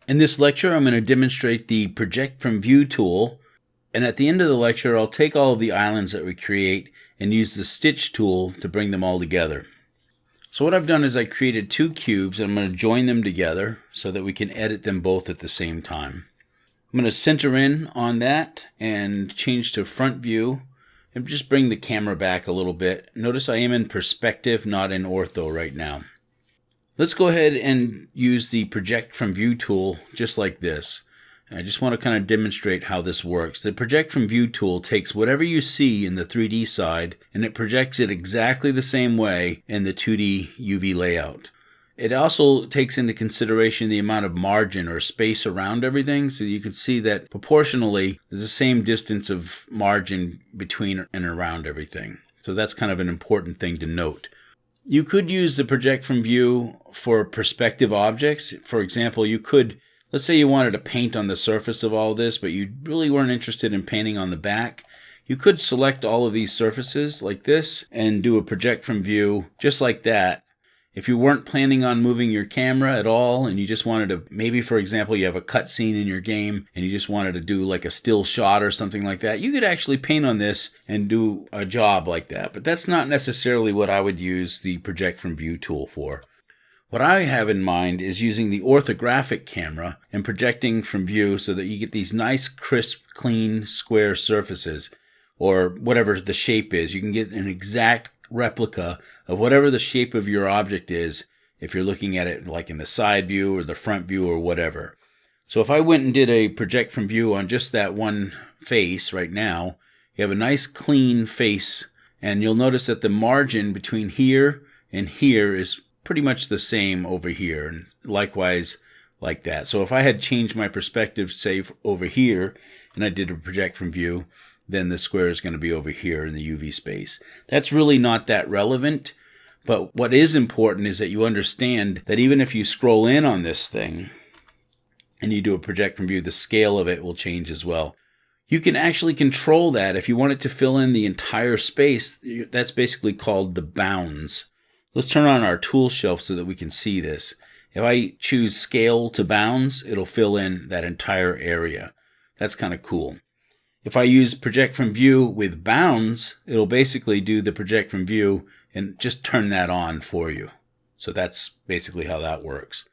In this lecture, I'm going to demonstrate the Project from View tool, and at the end of the lecture, I'll take all of the islands that we create and use the Stitch tool to bring them all together. So what I've done is I created two cubes, and I'm going to join them together so that we can edit them both at the same time. I'm going to center in on that and change to front view and just bring the camera back a little bit. Notice I am in perspective, not in ortho right now. Let's go ahead and use the Project from View tool just like this. I just want to kind of demonstrate how this works. The Project from View tool takes whatever you see in the 3D side and it projects it exactly the same way in the 2D UV layout. It also takes into consideration the amount of margin or space around everything, so you can see that proportionally there's the same distance of margin between and around everything. So that's kind of an important thing to note. You could use the Project from View for perspective objects. For example, you could, let's say you wanted to paint on the surface of all this, but you really weren't interested in painting on the back. You could select all of these surfaces like this and do a Project from View just like that. If you weren't planning on moving your camera at all and you just wanted to, maybe for example you have a cutscene in your game and you just wanted to do like a still shot or something like that, you could actually paint on this and do a job like that. But that's not necessarily what I would use the Project from View tool for. What I have in mind is using the orthographic camera and projecting from view so that you get these nice, crisp, clean, square surfaces, or whatever the shape is. You can get an exact replica of whatever the shape of your object is if you're looking at it like in the side view or the front view or whatever. So if I went and did a Project from View on just that one face right now, you have a nice clean face, and you'll notice that the margin between here and here is pretty much the same over here, and likewise like that. So if I had changed my perspective, say over here, and I did a Project from View, then the square is going to be over here in the UV space. That's really not that relevant, but what is important is that you understand that even if you scroll in on this thing and you do a Project from View, the scale of it will change as well. You can actually control that if you want it to fill in the entire space. That's basically called the bounds. Let's turn on our tool shelf so that we can see this. If I choose scale to bounds, it'll fill in that entire area. That's kind of cool. If I use Project from View with bounds, it'll basically do the Project from View and just turn that on for you. So that's basically how that works.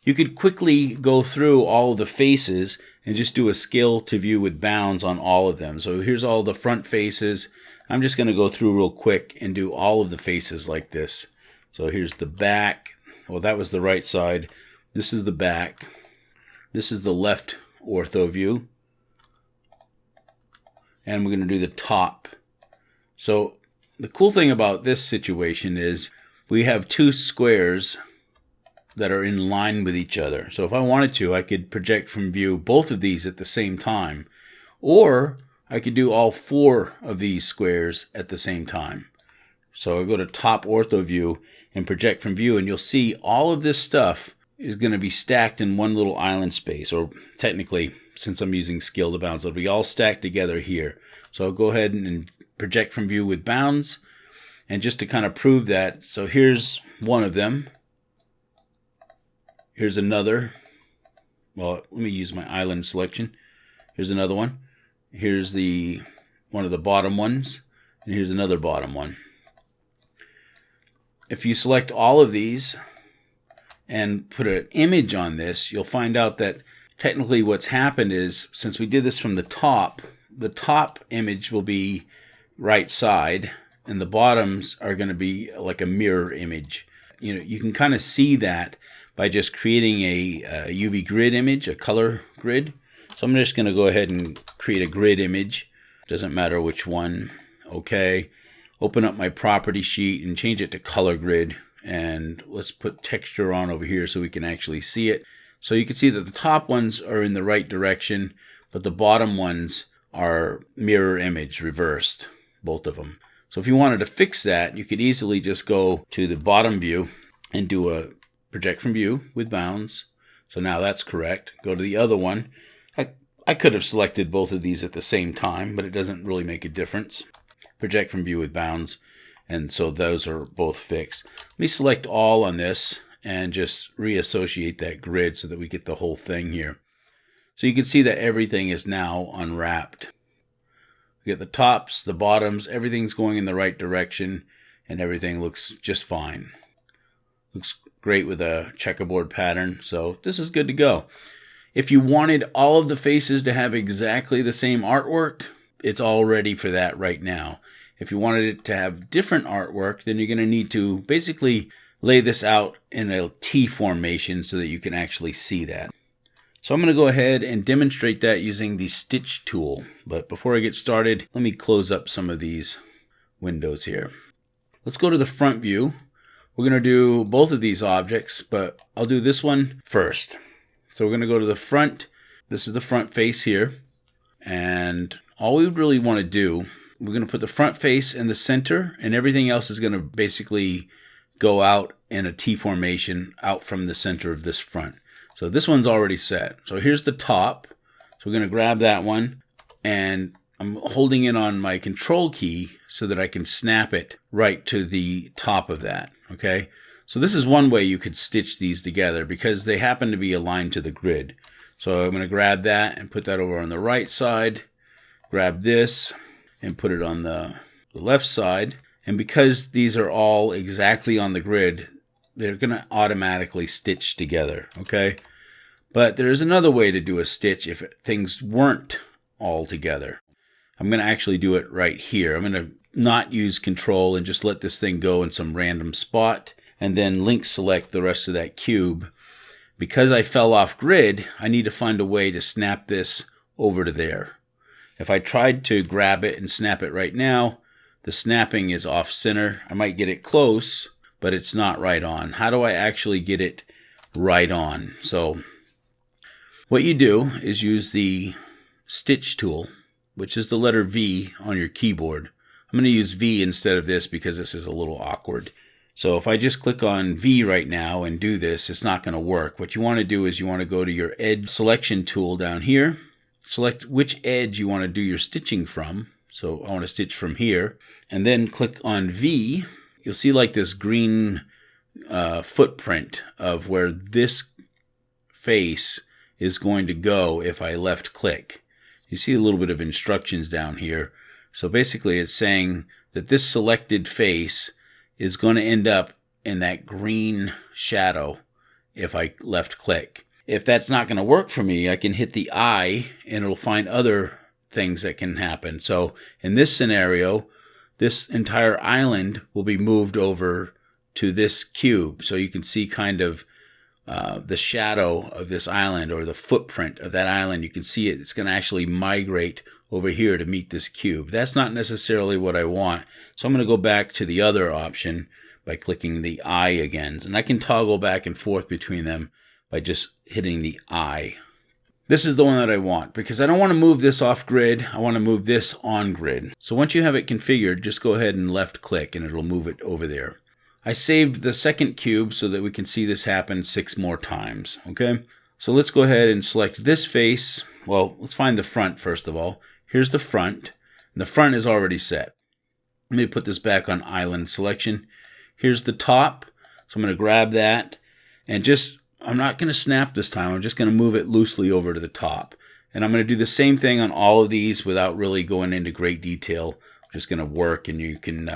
You could quickly go through all of the faces and just do a scale to view with bounds on all of them. So here's all the front faces. I'm just going to go through real quick and do all of the faces like this. So here's the back. Well, that was the right side. This is the back. This is the left ortho view. And we're going to do the top. So the cool thing about this situation is we have two squares that are in line with each other. So if I wanted to, I could Project from View both of these at the same time. Or I could do all four of these squares at the same time. So I go to top ortho view and Project from View, and you'll see all of this stuff is going to be stacked in one little island space, or technically, since I'm using scale to bounds, it'll be all stacked together here. So I'll go ahead and Project from View with bounds, and just to kind of prove that, so here's one of them. Here's another. Well, let me use my island selection. Here's another one. Here's one of the bottom ones, and here's another bottom one. If you select all of these and put an image on this, you'll find out that technically what's happened is, since we did this from the top image will be right side, and the bottoms are going to be like a mirror image. You know, you can kind of see that by just creating a UV grid image, a color grid. So I'm just going to go ahead and create a grid image. Doesn't matter which one. Okay. Open up my property sheet and change it to color grid. And let's put texture on over here so we can actually see it. So you can see that the top ones are in the right direction, but the bottom ones are mirror image reversed, both of them. So if you wanted to fix that, you could easily just go to the bottom view and do a Project from View with bounds. So now that's correct. Go to the other one. I could have selected both of these at the same time, but it doesn't really make a difference. Project from View with bounds, and so those are both fixed. Let me select all on this and just reassociate that grid so that we get the whole thing here. So you can see that everything is now unwrapped. We get the tops, the bottoms, everything's going in the right direction, and everything looks just fine. Looks great with a checkerboard pattern, so this is good to go. If you wanted all of the faces to have exactly the same artwork, it's all ready for that right now. If you wanted it to have different artwork, then you're going to need to basically lay this out in a T formation so that you can actually see that. So I'm going to go ahead and demonstrate that using the Stitch tool. But before I get started, let me close up some of these windows here. Let's go to the front view. We're going to do both of these objects, but I'll do this one first. So we're going to go to the front. This is the front face here. And all we really want to do, we're going to put the front face in the center, and everything else is going to basically go out in a T formation out from the center of this front. So this one's already set. So here's the top. So we're going to grab that one, and I'm holding it on my control key so that I can snap it right to the top of that. Okay. So this is one way you could stitch these together because they happen to be aligned to the grid. So I'm going to grab that and put that over on the right side. Grab this and put it on the left side. And because these are all exactly on the grid, they're going to automatically stitch together. Okay. But there is another way to do a stitch if things weren't all together. I'm going to actually do it right here. I'm going to not use control and just let this thing go in some random spot and then link select the rest of that cube. Because I fell off grid, I need to find a way to snap this over to there. If I tried to grab it and snap it right now, the snapping is off center. I might get it close, but it's not right on. How do I actually get it right on? So what you do is use the Stitch tool, which is the letter V on your keyboard. I'm going to use V instead of this because this is a little awkward. So if I just click on V right now and do this, it's not going to work. What you want to do is you want to go to your edge selection tool down here. Select which edge you want to do your stitching from. So I want to stitch from here. And then click on V. You'll see like this green footprint of where this face is going to go if I left click. You see a little bit of instructions down here. So basically it's saying that this selected face is going to end up in that green shadow if I left click. If that's not going to work for me, I can hit the I and it'll find other things that can happen. So in this scenario, this entire island will be moved over to this cube. So you can see kind of the shadow of this island or the footprint of that island. You can see it. It's going to actually migrate over here to meet this cube. That's not necessarily what I want. So I'm going to go back to the other option by clicking the I again. And I can toggle back and forth between them by just hitting the I. This is the one that I want because I don't want to move this off grid. I want to move this on grid. So once you have it configured, just go ahead and left click and it'll move it over there. I saved the second cube so that we can see this happen 6 more times. Okay. So let's go ahead and select this face. Well, let's find the front first of all. Here's the front. And the front is already set. Let me put this back on island selection. Here's the top. So I'm going to grab that and I'm not going to snap this time. I'm just going to move it loosely over to the top. And I'm going to do the same thing on all of these without really going into great detail. I'm just going to work and you can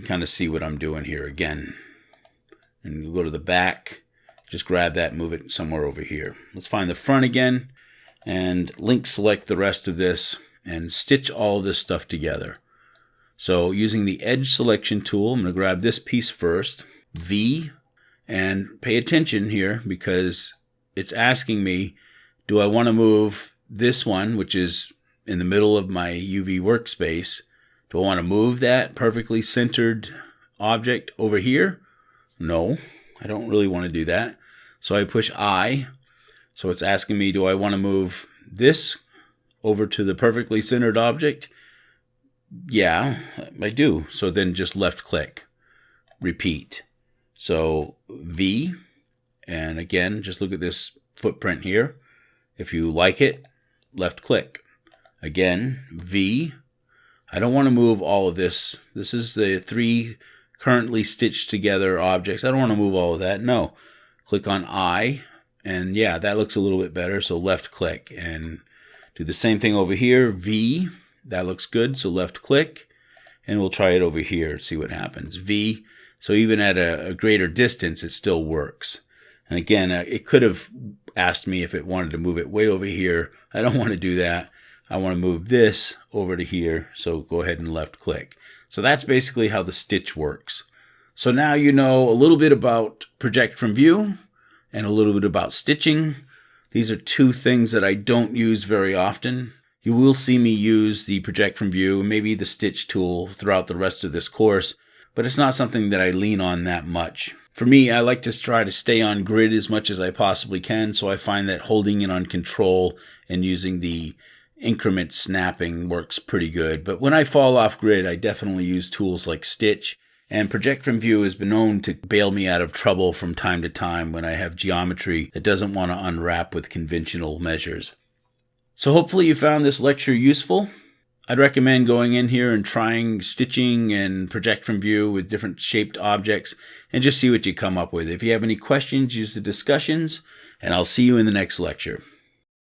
kind of see what I'm doing here again. And you go to the back, just grab that and move it somewhere over here. Let's find the front again and link select the rest of this and stitch all of this stuff together. So using the edge selection tool, I'm going to grab this piece first, V, and pay attention here because it's asking me, do I want to move this one, which is in the middle of my UV workspace? Do I want to move that perfectly centered object over here? No, I don't really want to do that. So I push I. So it's asking me, do I want to move this over to the perfectly centered object? Yeah, I do. So then just left click, repeat. So V, and again, just look at this footprint here. If you like it, left click. Again, V. I don't want to move all of this. This is the 3 currently stitched together objects. I don't want to move all of that. No. Click on I, and yeah, that looks a little bit better. So left click and do the same thing over here. V, that looks good. So left click, and we'll try it over here, see what happens. V, so even at a greater distance, it still works. And again, it could have asked me if it wanted to move it way over here. I don't want to do that. I want to move this over to here. So go ahead and left click. So that's basically how the stitch works. So now you know a little bit about project from view and a little bit about stitching. These are two things that I don't use very often. You will see me use the project from view, maybe the stitch tool throughout the rest of this course, but it's not something that I lean on that much. For me, I like to try to stay on grid as much as I possibly can, so I find that holding in on control and using the increment snapping works pretty good. But when I fall off grid, I definitely use tools like stitch, and project from view has been known to bail me out of trouble from time to time when I have geometry that doesn't want to unwrap with conventional measures. So hopefully you found this lecture useful. I'd recommend going in here and trying stitching and project from view with different shaped objects and just see what you come up with. If you have any questions, use the discussions, and I'll see you in the next lecture.